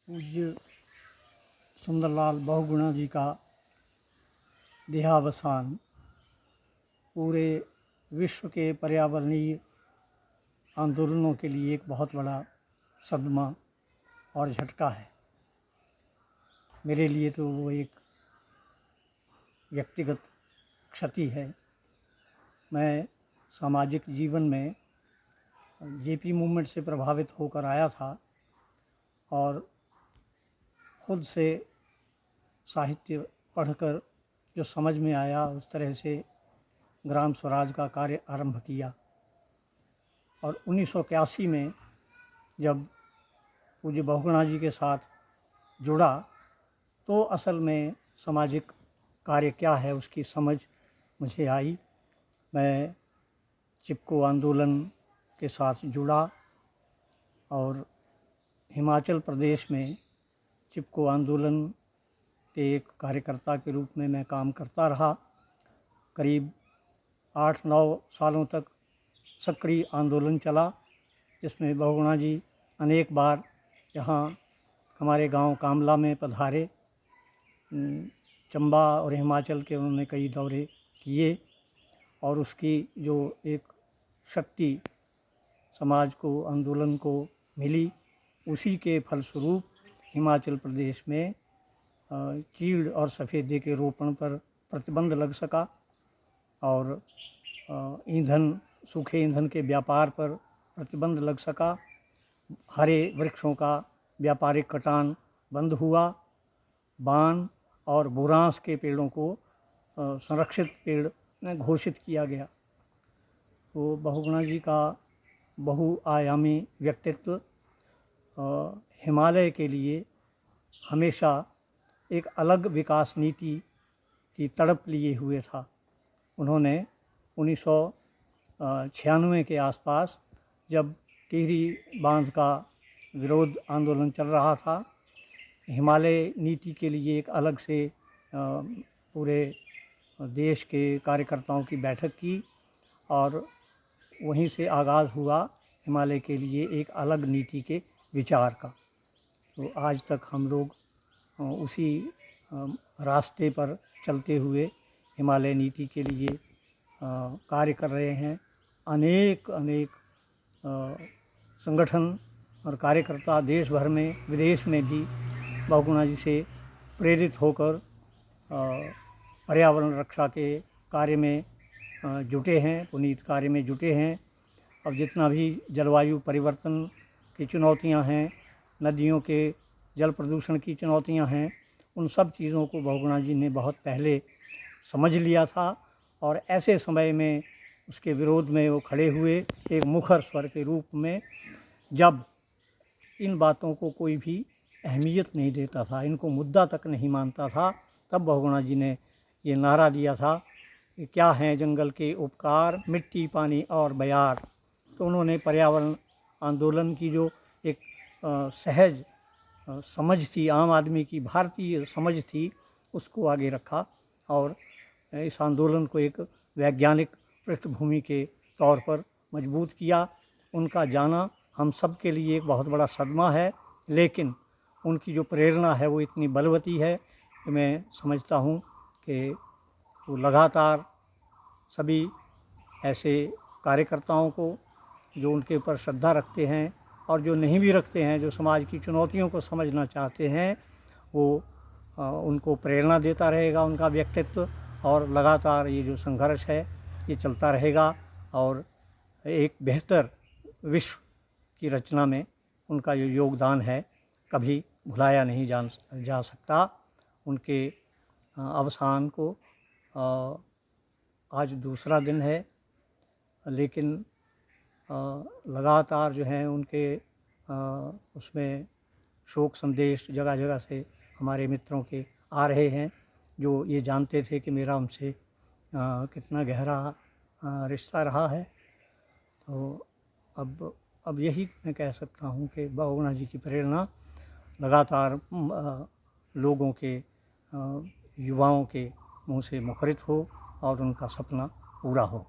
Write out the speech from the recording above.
पूज्य सुंदरलाल बहुगुणा जी का देहावसान पूरे विश्व के पर्यावरणीय आंदोलनों के लिए एक बहुत बड़ा सदमा और झटका है। मेरे लिए तो वो एक व्यक्तिगत क्षति है। मैं सामाजिक जीवन में जेपी मूवमेंट से प्रभावित होकर आया था और खुद से साहित्य पढ़कर जो समझ में आया उस तरह से ग्राम स्वराज का कार्य आरंभ किया। और 1981 में जब पूज्य बहुगुणा जी के साथ जुड़ा तो असल में सामाजिक कार्य क्या है उसकी समझ मुझे आई। मैं चिपको आंदोलन के साथ जुड़ा और हिमाचल प्रदेश में चिपको आंदोलन के एक कार्यकर्ता के रूप में मैं काम करता रहा। करीब 8-9 सालों तक सक्रिय आंदोलन चला, जिसमें बहुगुणा जी अनेक बार यहाँ हमारे गांव कामला में पधारे। चंबा और हिमाचल के उन्होंने कई दौरे किए और उसकी जो एक शक्ति समाज को, आंदोलन को मिली, उसी के फलस्वरूप हिमाचल प्रदेश में चीड़ और सफ़ेदे के रोपण पर प्रतिबंध लग सका और सूखे ईंधन के व्यापार पर प्रतिबंध लग सका। हरे वृक्षों का व्यापारिक कटान बंद हुआ। बान और बुरांस के पेड़ों को संरक्षित पेड़ घोषित किया गया। तो बहुगुणा जी का बहुआयामी व्यक्तित्व हिमालय के लिए हमेशा एक अलग विकास नीति की तड़प लिए हुए था। उन्होंने 1996 के आसपास जब टिहरी बांध का विरोध आंदोलन चल रहा था, हिमालय नीति के लिए एक अलग से पूरे देश के कार्यकर्ताओं की बैठक की और वहीं से आगाज़ हुआ हिमालय के लिए एक अलग नीति के विचार का। तो आज तक हम लोग उसी रास्ते पर चलते हुए हिमालय नीति के लिए कार्य कर रहे हैं। अनेक संगठन और कार्यकर्ता देश भर में, विदेश में भी बहुगुणा जी से प्रेरित होकर पर्यावरण रक्षा के कार्य में जुटे हैं, पुनीत कार्य में जुटे हैं। और जितना भी जलवायु परिवर्तन की चुनौतियां हैं, नदियों के जल प्रदूषण की चुनौतियां हैं, उन सब चीज़ों को बहुगुणा जी ने बहुत पहले समझ लिया था और ऐसे समय में उसके विरोध में वो खड़े हुए एक मुखर स्वर के रूप में। जब इन बातों को कोई भी अहमियत नहीं देता था, इनको मुद्दा तक नहीं मानता था, तब बहुगुणा जी ने ये नारा दिया था कि क्या हैं जंगल के उपकार, मिट्टी पानी और बयार। तो उन्होंने पर्यावरण आंदोलन की जो एक सहज समझ थी, आम आदमी की भारतीय समझ थी, उसको आगे रखा और इस आंदोलन को एक वैज्ञानिक पृष्ठभूमि के तौर पर मजबूत किया। उनका जाना हम सब के लिए एक बहुत बड़ा सदमा है, लेकिन उनकी जो प्रेरणा है वो इतनी बलवती है कि मैं समझता हूँ कि वो लगातार सभी ऐसे कार्यकर्ताओं को जो उनके ऊपर श्रद्धा रखते हैं और जो नहीं भी रखते हैं, जो समाज की चुनौतियों को समझना चाहते हैं, वो उनको प्रेरणा देता रहेगा उनका व्यक्तित्व। और लगातार ये जो संघर्ष है ये चलता रहेगा और एक बेहतर विश्व की रचना में उनका जो योगदान है कभी भुलाया नहीं जा सकता। उनके अवसान को आज दूसरा दिन है, लेकिन लगातार जो है उनके उसमें शोक संदेश जगह जगह से हमारे मित्रों के आ रहे हैं, जो ये जानते थे कि मेरा उनसे कितना गहरा रिश्ता रहा है। तो अब यही मैं कह सकता हूँ कि बहुगुणा जी की प्रेरणा लगातार लोगों के, युवाओं के मुँह से मुखरित हो और उनका सपना पूरा हो।